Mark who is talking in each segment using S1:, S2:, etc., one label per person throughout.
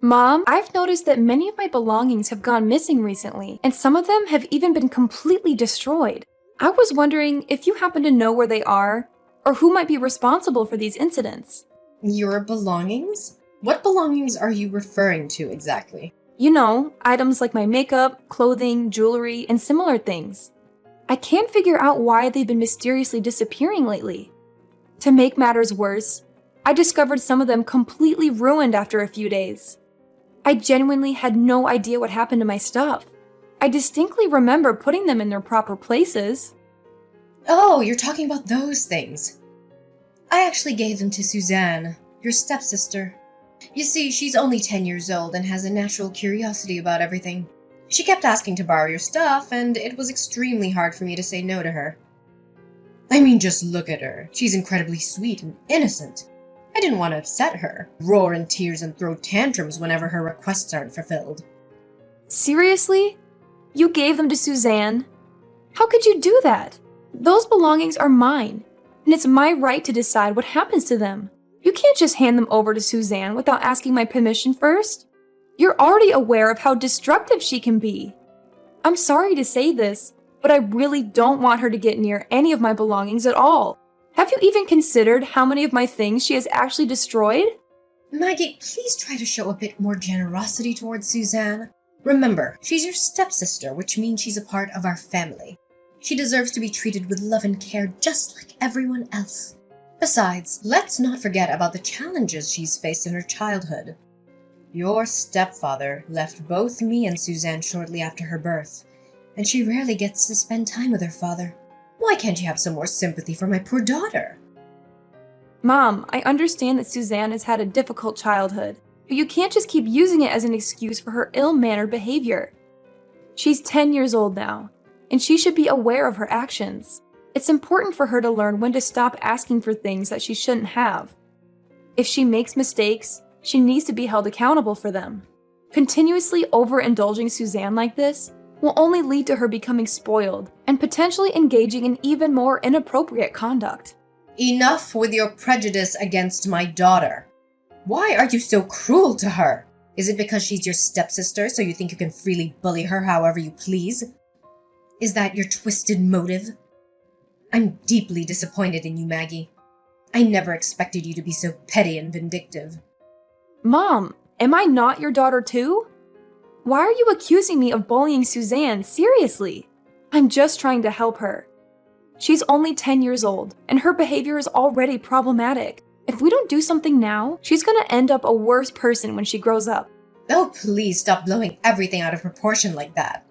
S1: Mom, I've noticed that many of my belongings have gone missing recently, and some of them have even been completely destroyed. I was wondering if you happen to know where they are, or who might be responsible for these incidents.
S2: Your belongings? What belongings are you referring to exactly?
S1: You know, items like my makeup, clothing, jewelry, and similar things. I can't figure out why they've been mysteriously disappearing lately. To make matters worse, I discovered some of them completely ruined after a few days. I genuinely had no idea what happened to my stuff. I distinctly remember putting them in their proper places.
S2: Oh, you're talking about those things. I actually gave them to Suzanne, your stepsister. You see, she's only 10 years old and has a natural curiosity about everything. She kept asking to borrow your stuff, and it was extremely hard for me to say no to her. I mean, just look at her. She's incredibly sweet and innocent. I didn't want to upset her, roar in tears and throw tantrums whenever her requests aren't fulfilled.
S1: Seriously? You gave them to Suzanne? How could you do that? Those belongings are mine, and it's my right to decide what happens to them. You can't just hand them over to Suzanne without asking my permission first. You're already aware of how destructive she can be. I'm sorry to say this, but I really don't want her to get near any of my belongings at all. Have you even considered how many of my things she has actually destroyed?
S2: Maggie, please try to show a bit more generosity towards Suzanne. Remember, she's your stepsister, which means she's a part of our family. She deserves to be treated with love and care just like everyone else. Besides, let's not forget about the challenges she's faced in her childhood. Your stepfather left both me and Suzanne shortly after her birth, and she rarely gets to spend time with her father. Why can't you have some more sympathy for my poor daughter?
S1: Mom, I understand that Suzanne has had a difficult childhood, but you can't just keep using it as an excuse for her ill-mannered behavior. She's 10 years old now, and she should be aware of her actions. It's important for her to learn when to stop asking for things that she shouldn't have. If she makes mistakes, she needs to be held accountable for them. Continuously overindulging Suzanne like this will only lead to her becoming spoiled and potentially engaging in even more inappropriate conduct.
S2: Enough with your prejudice against my daughter. Why are you so cruel to her? Is it because she's your stepsister, so you think you can freely bully her however you please? Is that your twisted motive? I'm deeply disappointed in you, Maggie. I never expected you to be so petty and vindictive.
S1: Mom, am I not your daughter too? Why are you accusing me of bullying Suzanne? Seriously? I'm just trying to help her. She's only 10 years old, and her behavior is already problematic. If we don't do something now, she's gonna end up a worse person when she grows up.
S2: Oh, please stop blowing everything out of proportion like that.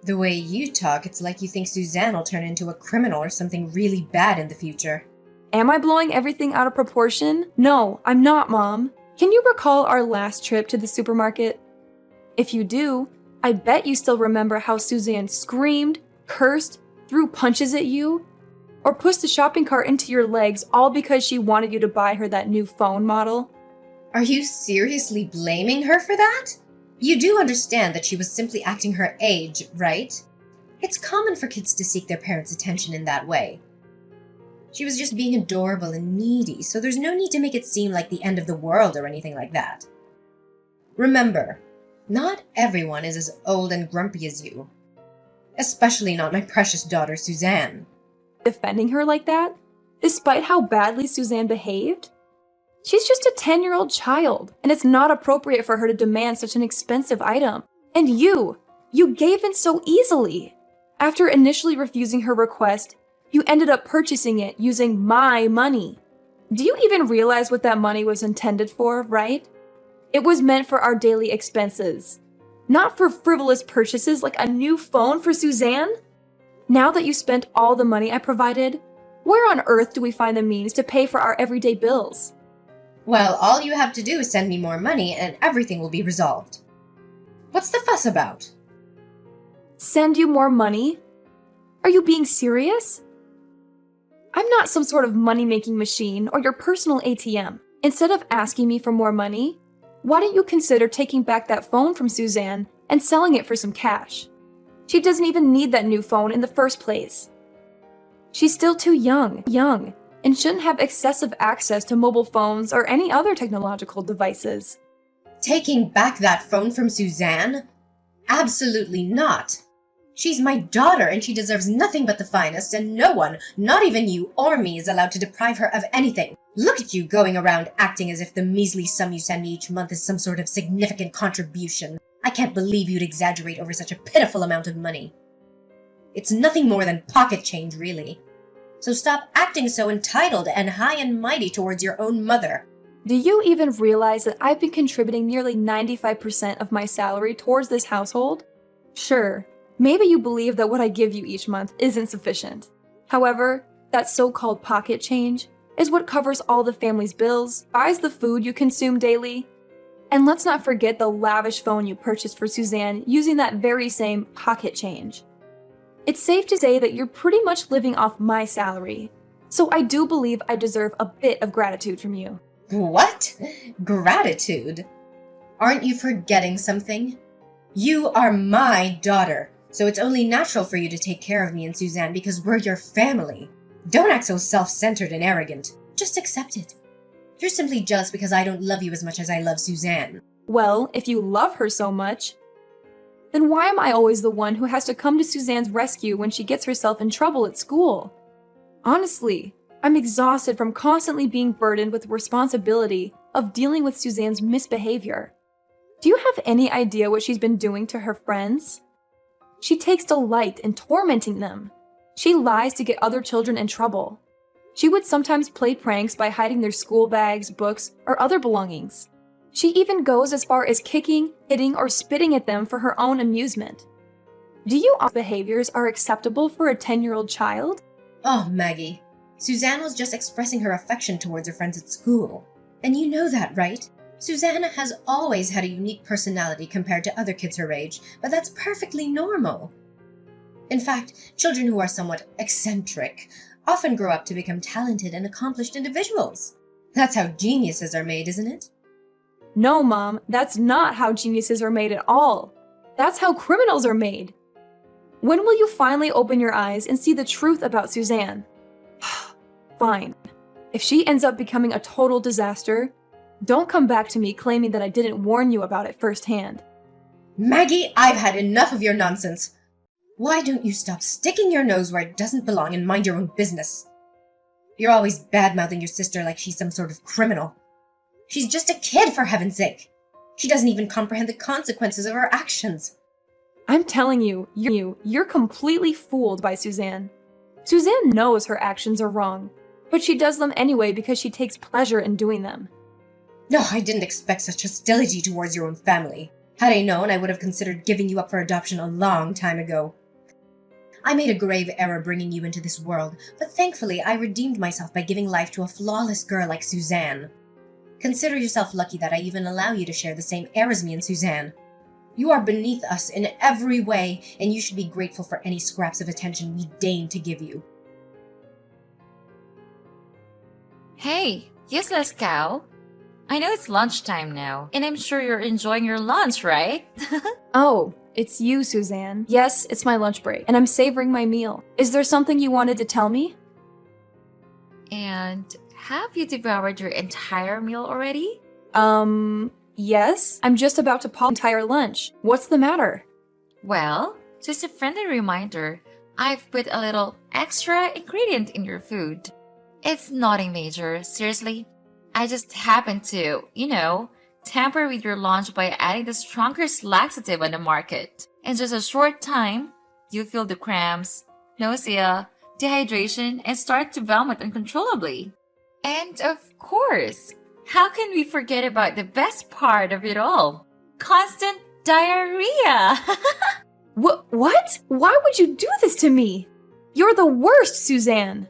S2: The way you talk, it's like you think Suzanne will turn into a criminal or something really bad in the future.
S1: Am I blowing everything out of proportion? No, I'm not, Mom. Can you recall our last trip to the supermarket? If you do, I bet you still remember how Suzanne screamed, cursed, threw punches at you, or pushed the shopping cart into your legs all because she wanted you to buy her that new phone model.
S2: Are you seriously blaming her for that? You do understand that she was simply acting her age, right? It's common for kids to seek their parents' attention in that way. She was just being adorable and needy, so there's no need to make it seem like the end of the world or anything like that. Remember, not everyone is as old and grumpy as you. Especially not my precious daughter, Suzanne.
S1: Defending her like that, despite how badly Suzanne behaved? She's just a 10-year-old child, and it's not appropriate for her to demand such an expensive item. And you gave in so easily. After initially refusing her request, you ended up purchasing it using my money. Do you even realize what that money was intended for, right? It was meant for our daily expenses, not for frivolous purchases like a new phone for Suzanne. Now that you spent all the money I provided, where on earth do we find the means to pay for our everyday bills?
S2: Well, all you have to do is send me more money and everything will be resolved. What's the fuss about?
S1: Send you more money? Are you being serious? I'm not some sort of money-making machine or your personal ATM. Instead of asking me for more money, why don't you consider taking back that phone from Suzanne and selling it for some cash? She doesn't even need that new phone in the first place. She's still too young, and shouldn't have excessive access to mobile phones or any other technological devices.
S2: Taking back that phone from Suzanne? Absolutely not. She's my daughter and she deserves nothing but the finest, and no one, not even you or me, is allowed to deprive her of anything. Look at you going around acting as if the measly sum you send me each month is some sort of significant contribution. I can't believe you'd exaggerate over such a pitiful amount of money. It's nothing more than pocket change, really. So stop acting so entitled and high and mighty towards your own mother.
S1: Do you even realize that I've been contributing nearly 95% of my salary towards this household? Sure, maybe you believe that what I give you each month isn't sufficient. However, that so-called pocket change is what covers all the family's bills, buys the food you consume daily, and let's not forget the lavish phone you purchased for Suzanne using that very same pocket change. It's safe to say that you're pretty much living off my salary, so I do believe I deserve a bit of gratitude from you.
S2: What? Gratitude? Aren't you forgetting something? You are my daughter, so it's only natural for you to take care of me and Suzanne because we're your family. Don't act so self-centered and arrogant. Just accept it. You're simply jealous because I don't love you as much as I love Suzanne.
S1: Well, if you love her so much, then why am I always the one who has to come to Suzanne's rescue when she gets herself in trouble at school? Honestly, I'm exhausted from constantly being burdened with the responsibility of dealing with Suzanne's misbehavior. Do you have any idea what she's been doing to her friends? She takes delight in tormenting them. She lies to get other children in trouble. She would sometimes play pranks by hiding their school bags, books, or other belongings. She even goes as far as kicking, hitting, or spitting at them for her own amusement. Do you think behaviors are acceptable for a 10-year-old child?
S2: Oh, Maggie. Suzanne was just expressing her affection towards her friends at school. And you know that, right? Suzanne has always had a unique personality compared to other kids her age, but that's perfectly normal. In fact, children who are somewhat eccentric often grow up to become talented and accomplished individuals. That's how geniuses are made, isn't it?
S1: No, Mom, that's not how geniuses are made at all. That's how criminals are made. When will you finally open your eyes and see the truth about Suzanne? Fine. If she ends up becoming a total disaster, don't come back to me claiming that I didn't warn you about it firsthand.
S2: Maggie, I've had enough of your nonsense. Why don't you stop sticking your nose where it doesn't belong and mind your own business? You're always bad-mouthing your sister like she's some sort of criminal. She's just a kid, for heaven's sake. She doesn't even comprehend the consequences of her actions.
S1: I'm telling you, you're completely fooled by Suzanne. Suzanne knows her actions are wrong, but she does them anyway because she takes pleasure in doing them.
S2: No, I didn't expect such hostility towards your own family. Had I known, I would have considered giving you up for adoption a long time ago. I made a grave error bringing you into this world, but thankfully I redeemed myself by giving life to a flawless girl like Suzanne. Consider yourself lucky that I even allow you to share the same air as me and Suzanne. You are beneath us in every way, and you should be grateful for any scraps of attention we deign to give you.
S3: Hey, useless cow. I know it's lunchtime now, and I'm sure you're enjoying your lunch, right?
S1: Oh, it's you, Suzanne. Yes, it's my lunch break, and I'm savoring my meal. Is there something you wanted to tell me?
S3: And have you devoured your entire meal already?
S1: Yes. I'm just about to pop entire lunch. What's the matter?
S3: Well, just a friendly reminder, I've put a little extra ingredient in your food. It's nothing major, seriously. I just happened to, tamper with your lunch by adding the strongest laxative on the market. In just a short time, you feel the cramps, nausea, dehydration, and start to vomit uncontrollably. And of course, how can we forget about the best part of it all? Constant diarrhea!
S1: What? Why would you do this to me? You're the worst, Suzanne!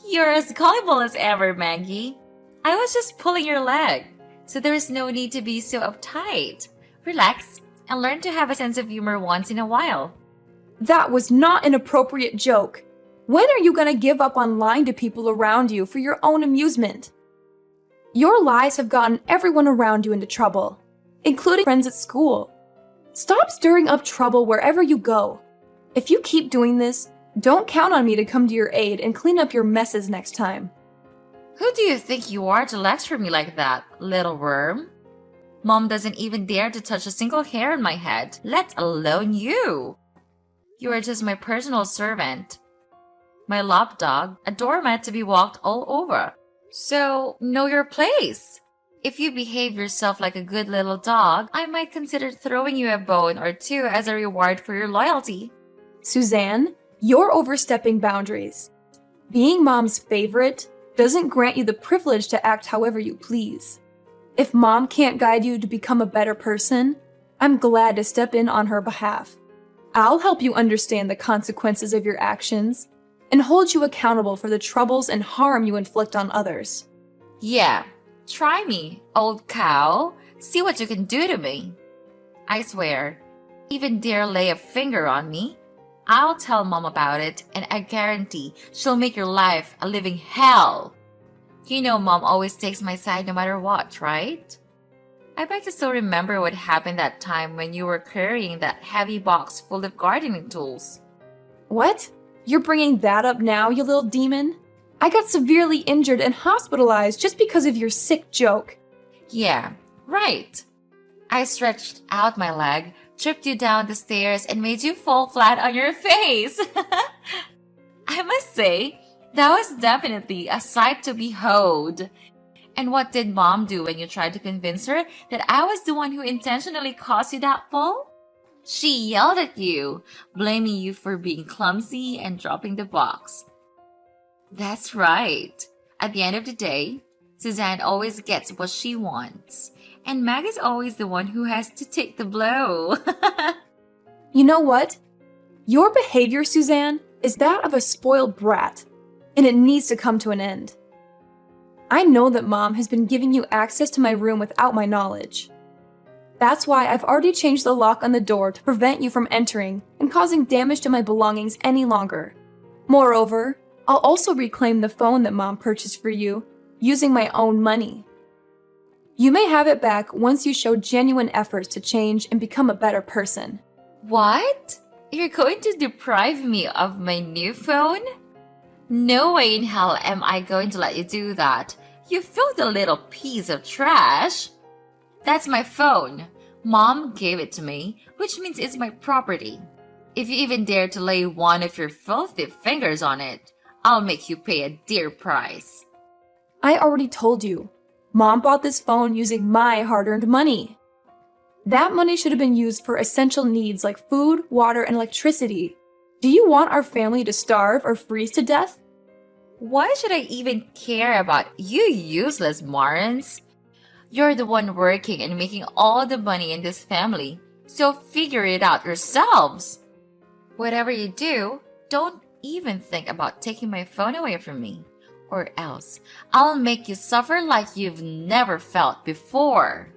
S3: You're as gullible as ever, Maggie. I was just pulling your leg, so there's no need to be so uptight. Relax and learn to have a sense of humor once in a while.
S1: That was not an appropriate joke. When are you gonna give up on lying to people around you for your own amusement? Your lies have gotten everyone around you into trouble, including friends at school. Stop stirring up trouble wherever you go. If you keep doing this, don't count on me to come to your aid and clean up your messes next time.
S3: Who do you think you are to lecture me like that, little worm? Mom doesn't even dare to touch a single hair on my head, let alone you. You are just my personal servant. My lapdog, a doormat to be walked all over. So, know your place. If you behave yourself like a good little dog, I might consider throwing you a bone or two as a reward for your loyalty.
S1: Suzanne, you're overstepping boundaries. Being Mom's favorite doesn't grant you the privilege to act however you please. If Mom can't guide you to become a better person, I'm glad to step in on her behalf. I'll help you understand the consequences of your actions and hold you accountable for the troubles and harm you inflict on others.
S3: Yeah, try me, old cow. See what you can do to me. I swear, even dare lay a finger on me, I'll tell Mom about it, and I guarantee she'll make your life a living hell. You know Mom always takes my side no matter what, right? I bet you still remember what happened that time when you were carrying that heavy box full of gardening tools.
S1: What? You're bringing that up now, you little demon? I got severely injured and hospitalized just because of your sick joke.
S3: Yeah, right. I stretched out my leg, tripped you down the stairs, and made you fall flat on your face. I must say, that was definitely a sight to behold. And what did Mom do when you tried to convince her that I was the one who intentionally caused you that fall? She yelled at you, blaming you for being clumsy and dropping the box. That's right. At the end of the day, Suzanne always gets what she wants. And Mag is always the one who has to take the blow.
S1: You know what? Your behavior, Suzanne, is that of a spoiled brat, and it needs to come to an end. I know that Mom has been giving you access to my room without my knowledge. That's why I've already changed the lock on the door to prevent you from entering and causing damage to my belongings any longer. Moreover, I'll also reclaim the phone that Mom purchased for you using my own money. You may have it back once you show genuine efforts to change and become a better person.
S3: What? You're going to deprive me of my new phone? No way in hell am I going to let you do that. You filthy little piece of trash. That's my phone. Mom gave it to me, which means it's my property. If you even dare to lay one of your filthy fingers on it, I'll make you pay a dear price.
S1: I already told you, Mom bought this phone using my hard-earned money. That money should have been used for essential needs like food, water, and electricity. Do you want our family to starve or freeze to death?
S3: Why should I even care about you useless morons? You're the one working and making all the money in this family, so figure it out yourselves. Whatever you do, don't even think about taking my phone away from me, or else I'll make you suffer like you've never felt before.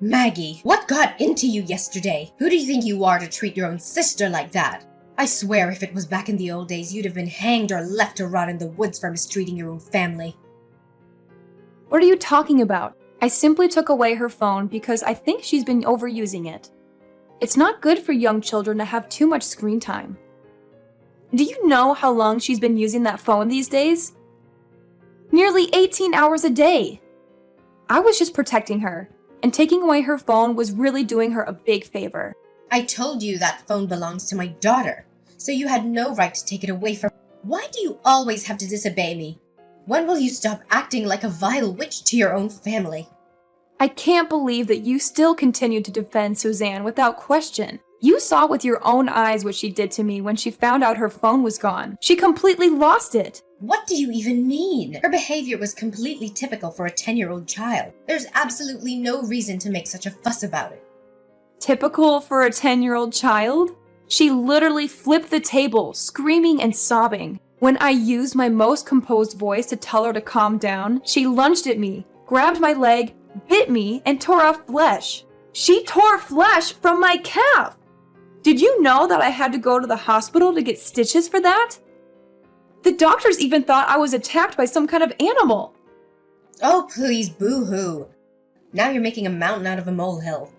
S2: Maggie, what got into you yesterday? Who do you think you are to treat your own sister like that? I swear if it was back in the old days, you'd have been hanged or left to rot in the woods for mistreating your own family.
S1: What are you talking about? I simply took away her phone because I think she's been overusing it. It's not good for young children to have too much screen time. Do you know how long she's been using that phone these days? Nearly 18 hours a day. I was just protecting her, and taking away her phone was really doing her a big favor.
S2: I told you that phone belongs to my daughter, so you had no right to take it away from her. Why do you always have to disobey me? When will you stop acting like a vile witch to your own family?
S1: I can't believe that you still continue to defend Suzanne without question. You saw with your own eyes what she did to me when she found out her phone was gone. She completely lost it.
S2: What do you even mean? Her behavior was completely typical for a 10-year-old child. There's absolutely no reason to make such a fuss about it.
S1: Typical for a 10-year-old child? She literally flipped the table, screaming and sobbing. When I used my most composed voice to tell her to calm down, she lunged at me, grabbed my leg, bit me, and tore off flesh. She tore flesh from my calf! Did you know that I had to go to the hospital to get stitches for that? The doctors even thought I was attacked by some kind of animal.
S2: Oh, please, boo-hoo. Now you're making a mountain out of a molehill.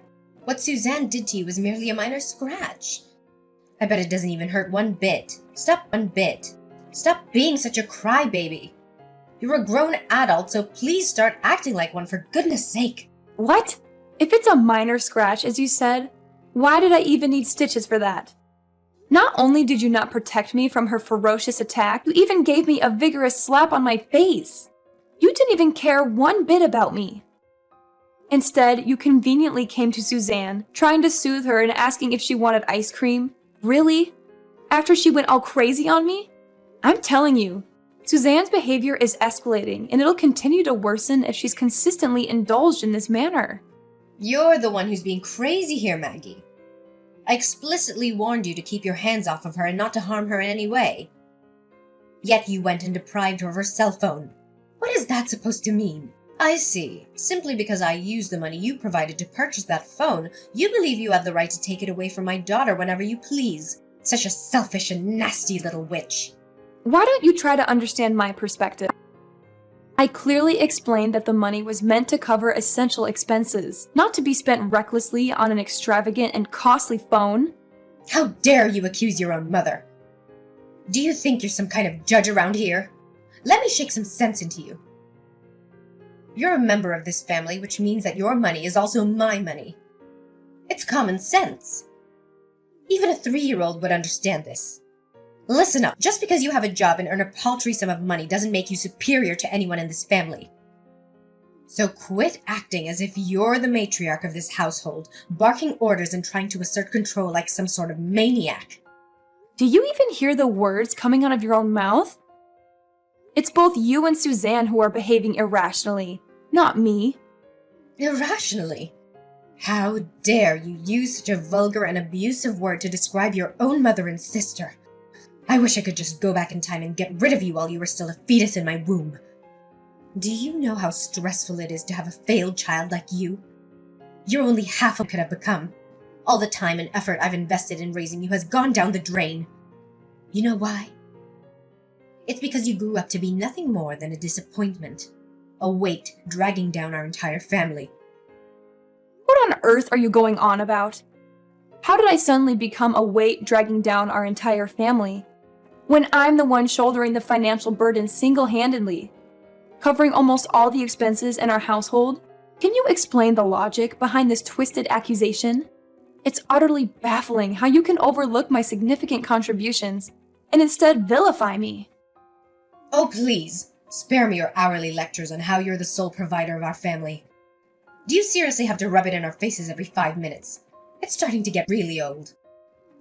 S2: What Suzanne did to you was merely a minor scratch. I bet it doesn't even hurt one bit. Stop one bit. Stop being such a crybaby. You're a grown adult, so please start acting like one for goodness sake.
S1: What? If it's a minor scratch, as you said, why did I even need stitches for that? Not only did you not protect me from her ferocious attack, you even gave me a vigorous slap on my face. You didn't even care one bit about me. Instead, you conveniently came to Suzanne, trying to soothe her and asking if she wanted ice cream. Really? After she went all crazy on me? I'm telling you, Suzanne's behavior is escalating, and it'll continue to worsen if she's consistently indulged in this manner.
S2: You're the one who's being crazy here, Maggie. I explicitly warned you to keep your hands off of her and not to harm her in any way. Yet you went and deprived her of her cell phone. What is that supposed to mean? I see. Simply because I used the money you provided to purchase that phone, you believe you have the right to take it away from my daughter whenever you please. Such a selfish and nasty little witch.
S1: Why don't you try to understand my perspective? I clearly explained that the money was meant to cover essential expenses, not to be spent recklessly on an extravagant and costly phone.
S2: How dare you accuse your own mother? Do you think you're some kind of judge around here? Let me shake some sense into you. You're a member of this family, which means that your money is also my money. It's common sense. Even a 3-year-old would understand this. Listen up, just because you have a job and earn a paltry sum of money doesn't make you superior to anyone in this family. So quit acting as if you're the matriarch of this household, barking orders and trying to assert control like some sort of maniac.
S1: Do you even hear the words coming out of your own mouth? It's both you and Suzanne who are behaving irrationally, not me.
S2: Irrationally? How dare you use such a vulgar and abusive word to describe your own mother and sister? I wish I could just go back in time and get rid of you while you were still a fetus in my womb. Do you know how stressful it is to have a failed child like you? You're only half what I could have become. All the time and effort I've invested in raising you has gone down the drain. You know why? It's because you grew up to be nothing more than a disappointment, a weight dragging down our entire family.
S1: What on earth are you going on about? How did I suddenly become a weight dragging down our entire family, when I'm the one shouldering the financial burden single-handedly, covering almost all the expenses in our household? Can you explain the logic behind this twisted accusation? It's utterly baffling how you can overlook my significant contributions and instead vilify me.
S2: Oh, please, spare me your hourly lectures on how you're the sole provider of our family. Do you seriously have to rub it in our faces every 5 minutes? It's starting to get really old.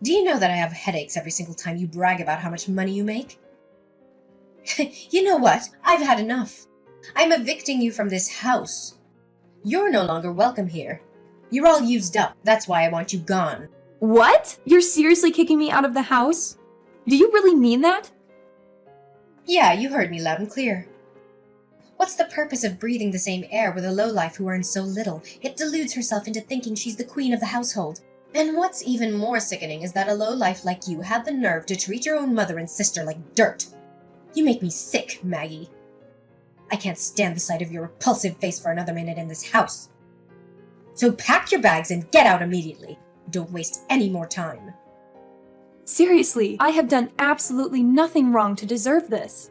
S2: Do you know that I have headaches every single time you brag about how much money you make? You know what? I've had enough. I'm evicting you from this house. You're no longer welcome here. You're all used up. That's why I want you gone.
S1: What? You're seriously kicking me out of the house? Do you really mean that?
S2: Yeah, you heard me loud and clear. What's the purpose of breathing the same air with a lowlife who earns so little, yet deludes herself into thinking she's the queen of the household? And what's even more sickening is that a lowlife like you had the nerve to treat your own mother and sister like dirt. You make me sick, Maggie. I can't stand the sight of your repulsive face for another minute in this house. So pack your bags and get out immediately. Don't waste any more time.
S1: Seriously, I have done absolutely nothing wrong to deserve this.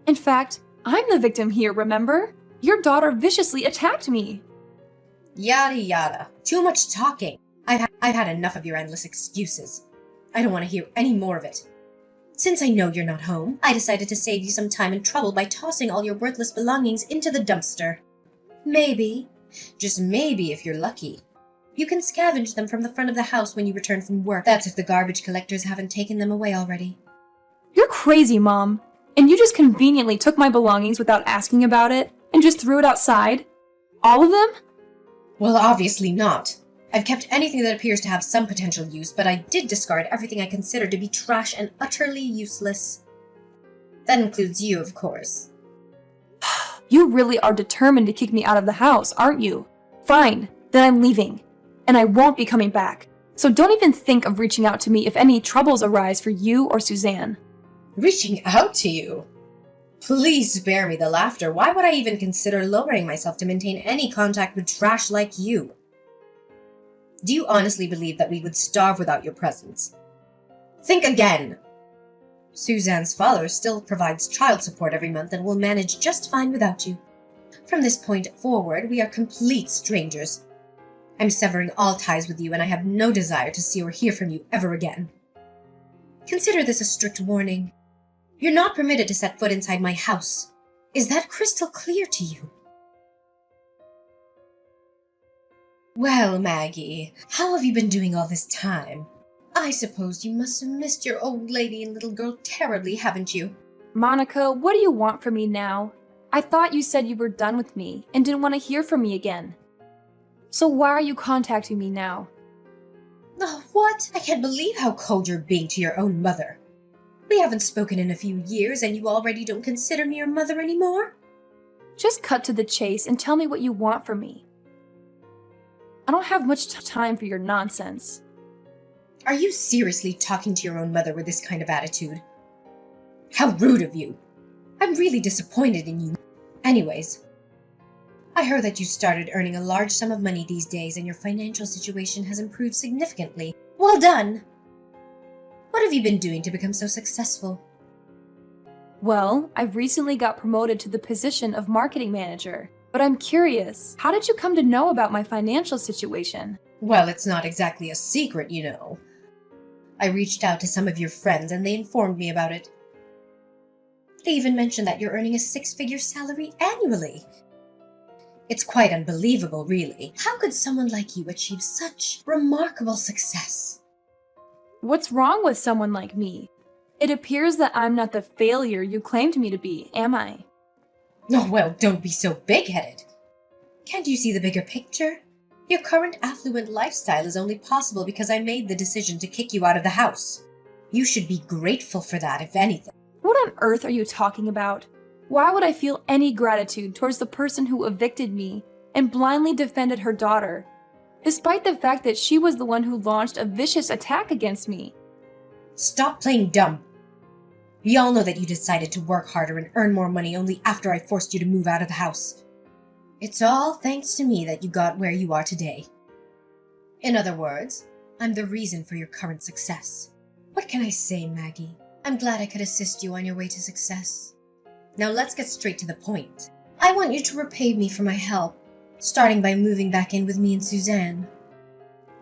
S1: In fact, I'm the victim here, remember? Your daughter viciously attacked me.
S2: Yada yada. Too much talking. I've had enough of your endless excuses. I don't want to hear any more of it. Since I know you're not home, I decided to save you some time and trouble by tossing all your worthless belongings into the dumpster. Maybe, just maybe if you're lucky, you can scavenge them from the front of the house when you return from work. That's if the garbage collectors haven't taken them away already.
S1: You're crazy, Mom. And you just conveniently took my belongings without asking about it and just threw it outside? All of them?
S2: Well, obviously not. I've kept anything that appears to have some potential use, but I did discard everything I considered to be trash and utterly useless. That includes you, of course.
S1: You really are determined to kick me out of the house, aren't you? Fine, then I'm leaving. And I won't be coming back. So don't even think of reaching out to me if any troubles arise for you or Suzanne.
S2: Reaching out to you? Please spare me the laughter. Why would I even consider lowering myself to maintain any contact with trash like you? Do you honestly believe that we would starve without your presence? Think again. Suzanne's father still provides child support every month and will manage just fine without you. From this point forward, we are complete strangers. I'm severing all ties with you, and I have no desire to see or hear from you ever again. Consider this a strict warning. You're not permitted to set foot inside my house. Is that crystal clear to you? Well, Maggie, how have you been doing all this time? I suppose you must have missed your old lady and little girl terribly, haven't you?
S1: Monica, what do you want from me now? I thought you said you were done with me and didn't want to hear from me again. So why are you contacting me now?
S2: Oh, what? I can't believe how cold you're being to your own mother. We haven't spoken in a few years, and you already don't consider me your mother anymore?
S1: Just cut to the chase and tell me what you want from me. I don't have much time for your nonsense.
S2: Are you seriously talking to your own mother with this kind of attitude? How rude of you. I'm really disappointed in you. Anyways, I heard that you started earning a large sum of money these days and your financial situation has improved significantly. Well done! What have you been doing to become so successful?
S1: Well, I recently got promoted to the position of marketing manager, but I'm curious, how did you come to know about my financial situation?
S2: Well, it's not exactly a secret, you know. I reached out to some of your friends and they informed me about it. They even mentioned that you're earning a 6-figure salary annually. It's quite unbelievable, really. How could someone like you achieve such remarkable success?
S1: What's wrong with someone like me? It appears that I'm not the failure you claimed me to be, am I?
S2: Oh, well, don't be so big-headed. Can't you see the bigger picture? Your current affluent lifestyle is only possible because I made the decision to kick you out of the house. You should be grateful for that, if anything.
S1: What on earth are you talking about? Why would I feel any gratitude towards the person who evicted me and blindly defended her daughter, despite the fact that she was the one who launched a vicious attack against me?
S2: Stop playing dumb. We all know that you decided to work harder and earn more money only after I forced you to move out of the house. It's all thanks to me that you got where you are today. In other words, I'm the reason for your current success. What can I say, Maggie? I'm glad I could assist you on your way to success. Now let's get straight to the point. I want you to repay me for my help, starting by moving back in with me and Suzanne.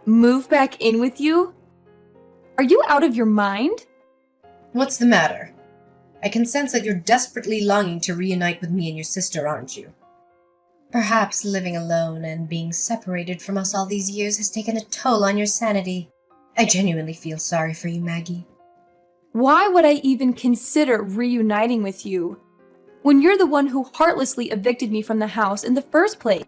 S1: Move back in with you? Are you out of your mind?
S2: What's the matter? I can sense that you're desperately longing to reunite with me and your sister, aren't you? Perhaps living alone and being separated from us all these years has taken a toll on your sanity. I genuinely feel sorry for you, Maggie.
S1: Why would I even consider reuniting with you when you're the one who heartlessly evicted me from the house in the first place?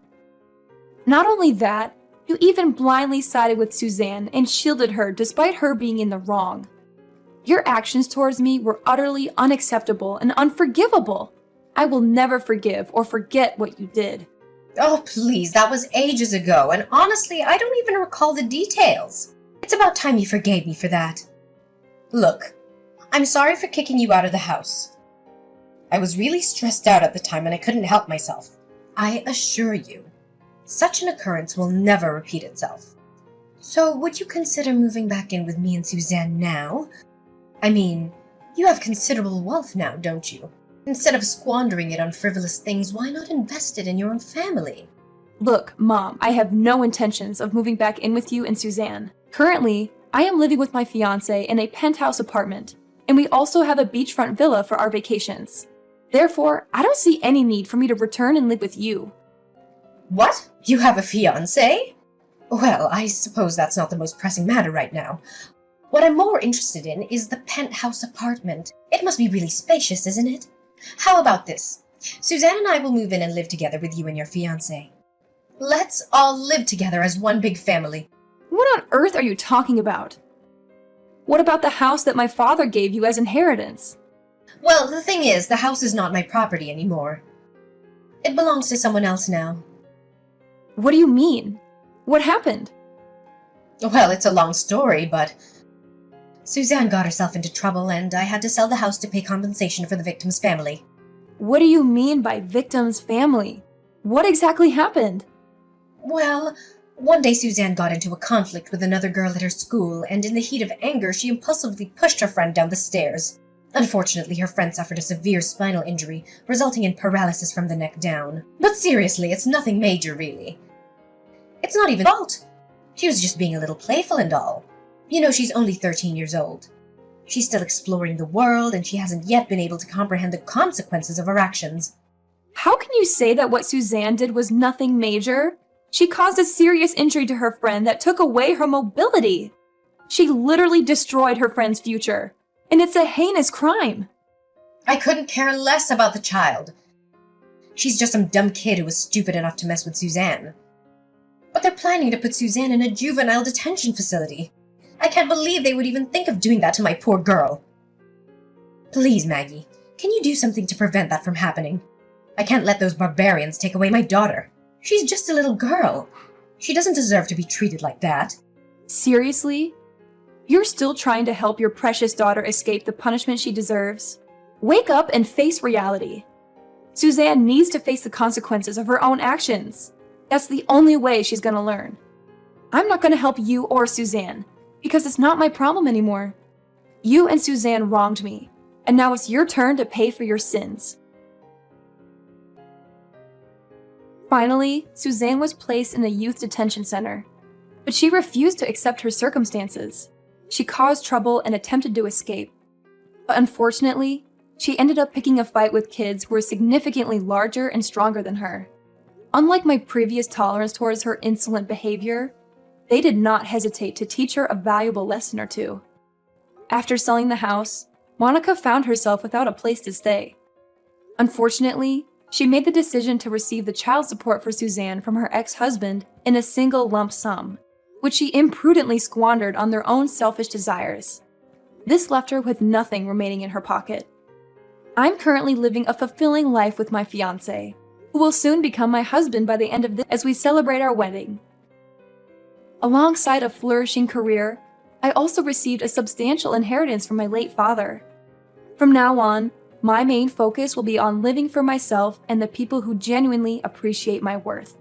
S1: Not only that, you even blindly sided with Suzanne and shielded her despite her being in the wrong. Your actions towards me were utterly unacceptable and unforgivable. I will never forgive or forget what you did.
S2: Oh, please, that was ages ago, and honestly, I don't even recall the details. It's about time you forgave me for that. Look, I'm sorry for kicking you out of the house. I was really stressed out at the time and I couldn't help myself. I assure you, such an occurrence will never repeat itself. So, would you consider moving back in with me and Suzanne now? I mean, you have considerable wealth now, don't you? Instead of squandering it on frivolous things, why not invest it in your own family?
S1: Look, Mom, I have no intentions of moving back in with you and Suzanne. Currently, I am living with my fiancé in a penthouse apartment, and we also have a beachfront villa for our vacations. Therefore, I don't see any need for me to return and live with you.
S2: What? You have a fiancé? Well, I suppose that's not the most pressing matter right now. What I'm more interested in is the penthouse apartment. It must be really spacious, isn't it? How about this? Suzanne and I will move in and live together with you and your fiancé. Let's all live together as one big family.
S1: What on earth are you talking about? What about the house that my father gave you as inheritance?
S2: Well, the thing is, the house is not my property anymore. It belongs to someone else now.
S1: What do you mean? What happened?
S2: Well, it's a long story, but Suzanne got herself into trouble and I had to sell the house to pay compensation for the victim's family.
S1: What do you mean by victim's family? What exactly happened?
S2: Well, one day Suzanne got into a conflict with another girl at her school, and in the heat of anger, she impulsively pushed her friend down the stairs. Unfortunately, her friend suffered a severe spinal injury, resulting in paralysis from the neck down. But seriously, it's nothing major, really. It's not even fault. She was just being a little playful and all. You know, she's only 13 years old. She's still exploring the world, and she hasn't yet been able to comprehend the consequences of her actions.
S1: How can you say that what Suzanne did was nothing major? She caused a serious injury to her friend that took away her mobility. She literally destroyed her friend's future, and it's a heinous crime.
S2: I couldn't care less about the child. She's just some dumb kid who was stupid enough to mess with Suzanne. But they're planning to put Suzanne in a juvenile detention facility. I can't believe they would even think of doing that to my poor girl. Please, Maggie, can you do something to prevent that from happening? I can't let those barbarians take away my daughter. She's just a little girl. She doesn't deserve to be treated like that.
S1: Seriously? You're still trying to help your precious daughter escape the punishment she deserves? Wake up and face reality. Suzanne needs to face the consequences of her own actions. That's the only way she's gonna learn. I'm not gonna help you or Suzanne, because it's not my problem anymore. You and Suzanne wronged me, and now it's your turn to pay for your sins. Finally, Suzanne was placed in a youth detention center, but she refused to accept her circumstances. She caused trouble and attempted to escape. But unfortunately, she ended up picking a fight with kids who were significantly larger and stronger than her. Unlike my previous tolerance towards her insolent behavior, they did not hesitate to teach her a valuable lesson or two. After selling the house, Monica found herself without a place to stay. Unfortunately, she made the decision to receive the child support for Suzanne from her ex-husband in a single lump sum, which she imprudently squandered on their own selfish desires. This left her with nothing remaining in her pocket. I'm currently living a fulfilling life with my fiancé, who will soon become my husband by the end of this as we celebrate our wedding. Alongside a flourishing career, I also received a substantial inheritance from my late father. From now on, my main focus will be on living for myself and the people who genuinely appreciate my worth.